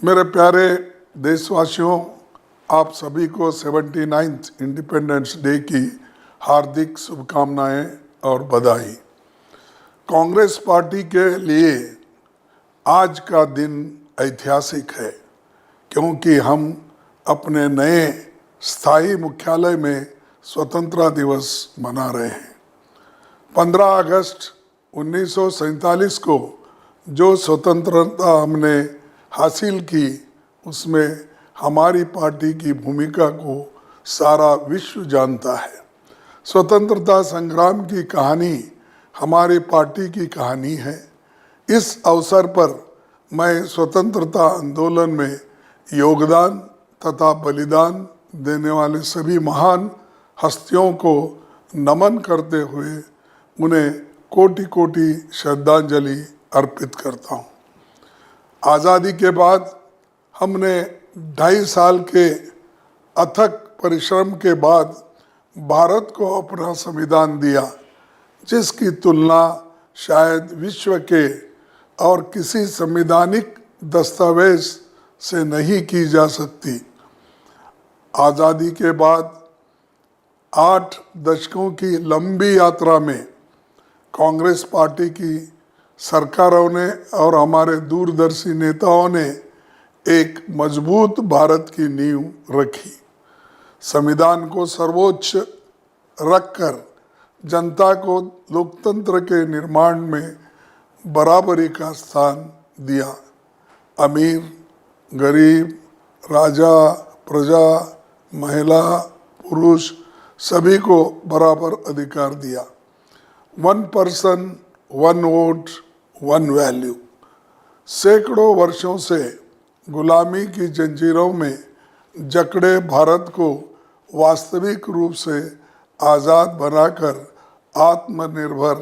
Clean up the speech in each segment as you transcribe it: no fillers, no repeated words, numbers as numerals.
मेरे प्यारे देशवासियों, आप सभी को 79th इंडिपेंडेंस डे की हार्दिक शुभकामनाएं और बधाई। कांग्रेस पार्टी के लिए आज का दिन ऐतिहासिक है क्योंकि हम अपने नए स्थायी मुख्यालय में स्वतंत्रता दिवस मना रहे हैं। 15 अगस्त 1947 को जो स्वतंत्रता हमने हासिल की, उसमें हमारी पार्टी की भूमिका को सारा विश्व जानता है। स्वतंत्रता संग्राम की कहानी हमारी पार्टी की कहानी है। इस अवसर पर मैं स्वतंत्रता आंदोलन में योगदान तथा बलिदान देने वाले सभी महान हस्तियों को नमन करते हुए उन्हें कोटि कोटि श्रद्धांजलि अर्पित करता हूँ। आज़ादी के बाद हमने 2.5 साल के अथक परिश्रम के बाद भारत को अपना संविधान दिया, जिसकी तुलना शायद विश्व के और किसी संवैधानिक दस्तावेज से नहीं की जा सकती। आज़ादी के बाद 8 दशकों की लंबी यात्रा में कांग्रेस पार्टी की सरकारों ने और हमारे दूरदर्शी नेताओं ने एक मजबूत भारत की नींव रखी। संविधान को सर्वोच्च रखकर जनता को लोकतंत्र के निर्माण में बराबरी का स्थान दिया। अमीर, गरीब, राजा, प्रजा, महिला, पुरुष सभी को बराबर अधिकार दिया। 1 पर्सन 1 वोट 1 वैल्यू। सैकड़ों वर्षों से गुलामी की जंजीरों में जकड़े भारत को वास्तविक रूप से आज़ाद बनाकर आत्मनिर्भर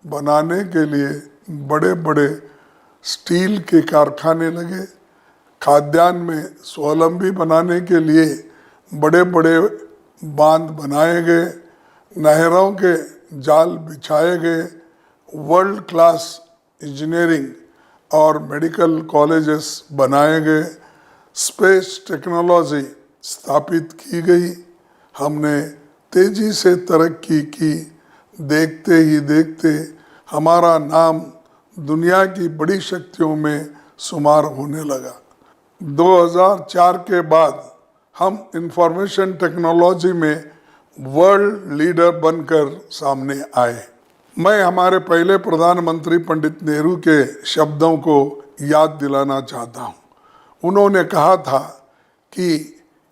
बनाने के लिए बड़े बड़े स्टील के कारखाने लगे। खाद्यान्न में स्वावलंबी बनाने के लिए बड़े बड़े बांध बनाए गए, नहरों के जाल बिछाए गए, वर्ल्ड क्लास इंजीनियरिंग और मेडिकल कॉलेजेस बनाए गए, स्पेस टेक्नोलॉजी स्थापित की गई। हमने तेजी से तरक्की की। देखते ही देखते हमारा नाम दुनिया की बड़ी शक्तियों में शुमार होने लगा। 2004 के बाद हम इंफॉर्मेशन टेक्नोलॉजी में वर्ल्ड लीडर बनकर सामने आए। मैं हमारे पहले प्रधानमंत्री पंडित नेहरू के शब्दों को याद दिलाना चाहता हूँ। उन्होंने कहा था कि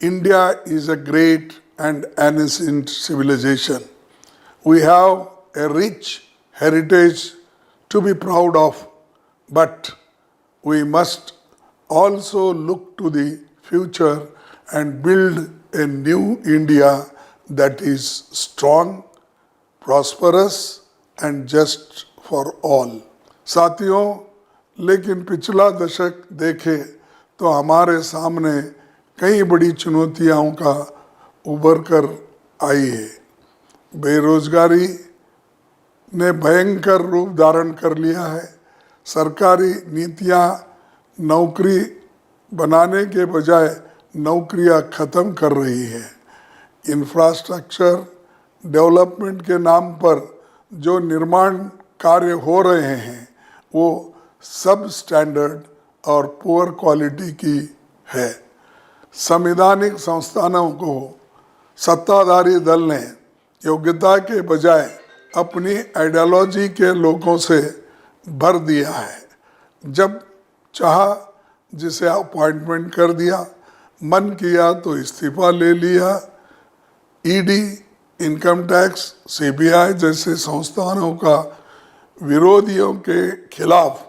India is a great and ancient civilization. We have a rich heritage to be proud of, but we must also look to the future and build a new India that is strong, prosperous and just for all. साथियों, लेकिन पिछला दशक देखे तो हमारे सामने कई बड़ी चुनौतियों का उभर कर आई है। बेरोजगारी ने भयंकर रूप धारण कर लिया है। सरकारी नीतियाँ नौकरी बनाने के बजाय नौकरियां ख़त्म कर रही है। इंफ्रास्ट्रक्चर डेवलपमेंट के नाम पर जो निर्माण कार्य हो रहे हैं वो सब स्टैंडर्ड और पुअर क्वालिटी की है। संवैधानिक संस्थानों को सत्ताधारी दल ने योग्यता के बजाय अपनी आइडियोलॉजी के लोगों से भर दिया है। जब चाहा जिसे अपॉइंटमेंट कर दिया, मन किया तो इस्तीफा ले लिया। ईडी, इनकम टैक्स, सीबीआई जैसे संस्थानों का विरोधियों के खिलाफ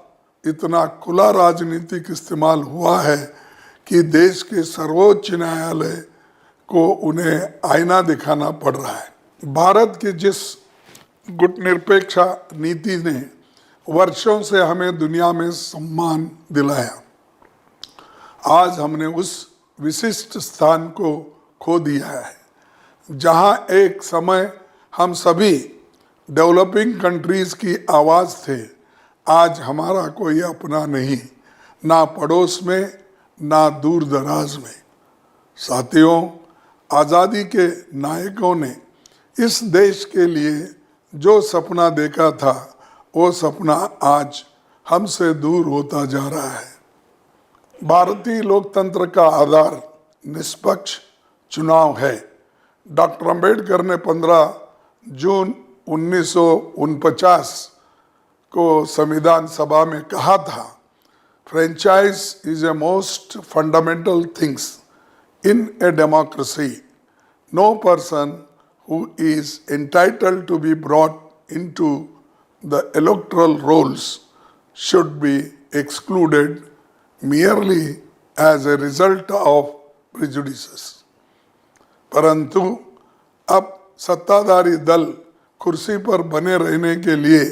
इतना खुला राजनीतिक इस्तेमाल हुआ है कि देश के सर्वोच्च न्यायालय को उन्हें आईना दिखाना पड़ रहा है। भारत की जिस गुटनिरपेक्ष नीति ने वर्षों से हमें दुनिया में सम्मान दिलाया, आज हमने उस विशिष्ट स्थान को खो दिया है। जहां एक समय हम सभी डेवलपिंग कंट्रीज की आवाज़ थे, आज हमारा कोई अपना नहीं, ना पड़ोस में ना दूर दराज में। साथियों, आज़ादी के नायकों ने इस देश के लिए जो सपना देखा था, वो सपना आज हमसे दूर होता जा रहा है। भारतीय लोकतंत्र का आधार निष्पक्ष चुनाव है। डॉक्टर अंबेडकर ने 15 जून 1949 को संविधान सभा में कहा था, franchise is a most fundamental things in a democracy. No person who is entitled to be brought into the electoral rolls should be excluded merely as a result of prejudices. परंतु अब सत्ताधारी दल कुर्सी पर बने रहने के लिए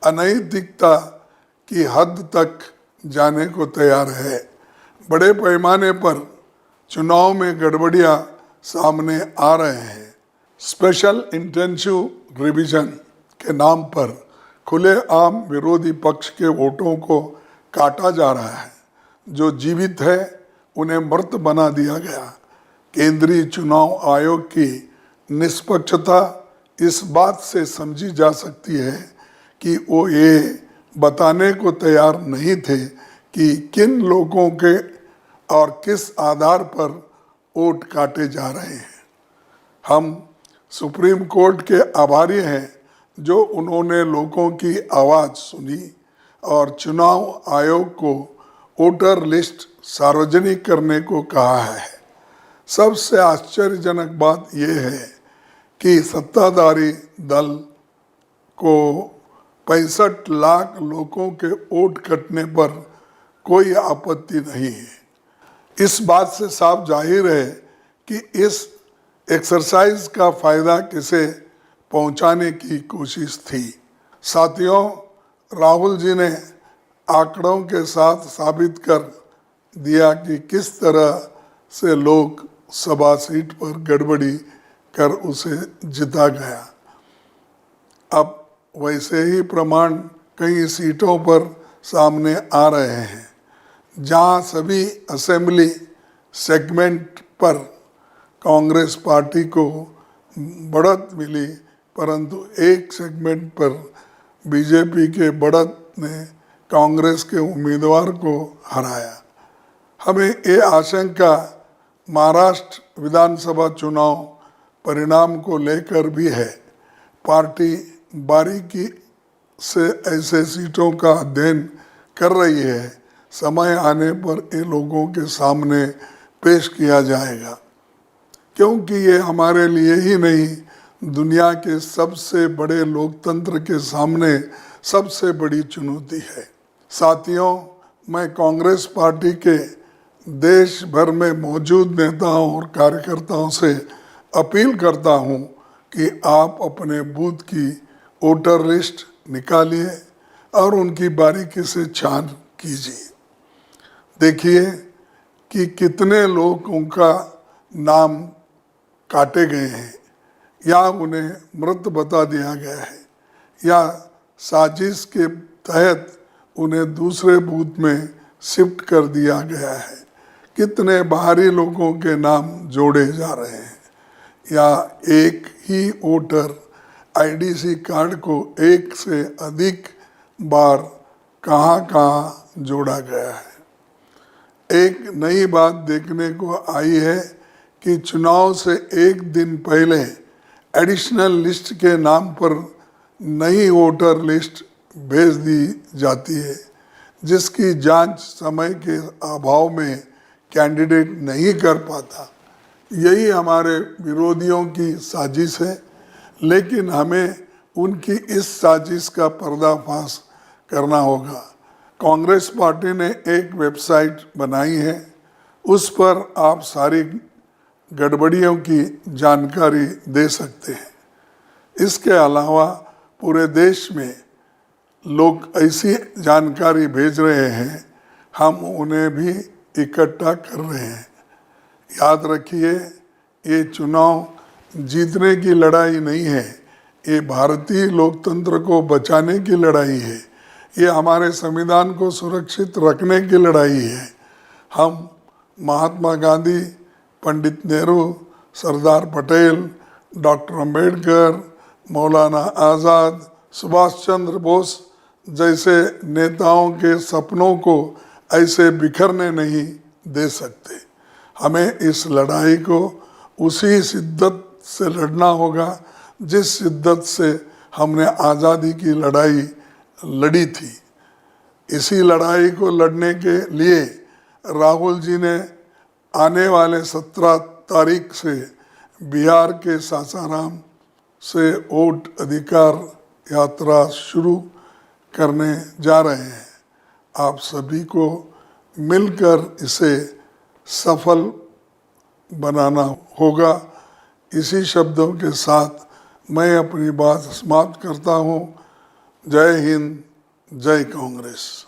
अनैतिकता की हद तक जाने को तैयार है। बड़े पैमाने पर चुनाव में गड़बड़ियां सामने आ रहे हैं। स्पेशल इंटेंसिव रिवीजन के नाम पर खुलेआम विरोधी पक्ष के वोटों को काटा जा रहा है। जो जीवित है उन्हें मृत बना दिया गया। केंद्रीय चुनाव आयोग की निष्पक्षता इस बात से समझी जा सकती है कि वो ये बताने को तैयार नहीं थे कि किन लोगों के और किस आधार पर वोट काटे जा रहे हैं। हम सुप्रीम कोर्ट के आभारी हैं जो उन्होंने लोगों की आवाज़ सुनी और चुनाव आयोग को वोटर लिस्ट सार्वजनिक करने को कहा है। सबसे आश्चर्यजनक बात यह है कि सत्ताधारी दल को 65 लाख लोगों के वोट कटने पर कोई आपत्ति नहीं है। इस बात से साफ जाहिर है कि इस एक्सरसाइज का फायदा किसे पहुंचाने की कोशिश थी। साथियों, राहुल जी ने आंकड़ों के साथ साबित कर दिया कि किस तरह से लोग सभा सीट पर गड़बड़ी कर उसे जिता गया। अब वैसे ही प्रमाण कई सीटों पर सामने आ रहे हैं जहां सभी असेंबली सेगमेंट पर कांग्रेस पार्टी को बढ़त मिली, परंतु एक सेगमेंट पर बीजेपी के बढ़त ने कांग्रेस के उम्मीदवार को हराया। हमें ये आशंका महाराष्ट्र विधानसभा चुनाव परिणाम को लेकर भी है। पार्टी बारीकी से ऐसे सीटों का अध्ययन कर रही है। समय आने पर ये लोगों के सामने पेश किया जाएगा, क्योंकि ये हमारे लिए ही नहीं, दुनिया के सबसे बड़े लोकतंत्र के सामने सबसे बड़ी चुनौती है। साथियों, मैं कांग्रेस पार्टी के देश भर में मौजूद नेताओं और कार्यकर्ताओं से अपील करता हूं कि आप अपने बूथ की वोटर लिस्ट निकालिए और उनकी बारीकी से छान कीजिए। देखिए कि कितने लोगों का नाम काटे गए हैं या उन्हें मृत बता दिया गया है या साजिश के तहत उन्हें दूसरे बूथ में शिफ्ट कर दिया गया है। कितने बाहरी लोगों के नाम जोड़े जा रहे हैं या एक ही वोटर आईडीसी कार्ड को एक से अधिक बार कहां जोड़ा गया है। एक नई बात देखने को आई है कि चुनाव से एक दिन पहले एडिशनल लिस्ट के नाम पर नई वोटर लिस्ट भेज दी जाती है, जिसकी जांच समय के अभाव में कैंडिडेट नहीं कर पाता। यही हमारे विरोधियों की साजिश है, लेकिन हमें उनकी इस साजिश का पर्दाफाश करना होगा। कांग्रेस पार्टी ने एक वेबसाइट बनाई है, उस पर आप सारी गड़बड़ियों की जानकारी दे सकते हैं। इसके अलावा पूरे देश में लोग ऐसी जानकारी भेज रहे हैं, हम उन्हें भी इकट्ठा कर रहे हैं। याद रखिए, ये चुनाव जीतने की लड़ाई नहीं है, ये भारतीय लोकतंत्र को बचाने की लड़ाई है, ये हमारे संविधान को सुरक्षित रखने की लड़ाई है। हम महात्मा गांधी, पंडित नेहरू, सरदार पटेल, डॉक्टर अंबेडकर, मौलाना आज़ाद, सुभाष चंद्र बोस जैसे नेताओं के सपनों को ऐसे बिखरने नहीं दे सकते। हमें इस लड़ाई को उसी शिद्दत से लड़ना होगा जिस शिद्दत से हमने आज़ादी की लड़ाई लड़ी थी। इसी लड़ाई को लड़ने के लिए राहुल जी ने आने वाले 17 तारीख से बिहार के सासाराम से वोट अधिकार यात्रा शुरू करने जा रहे हैं। आप सभी को मिलकर इसे सफल बनाना होगा। इसी शब्दों के साथ मैं अपनी बात समाप्त करता हूँ। जय हिंद, जय कांग्रेस।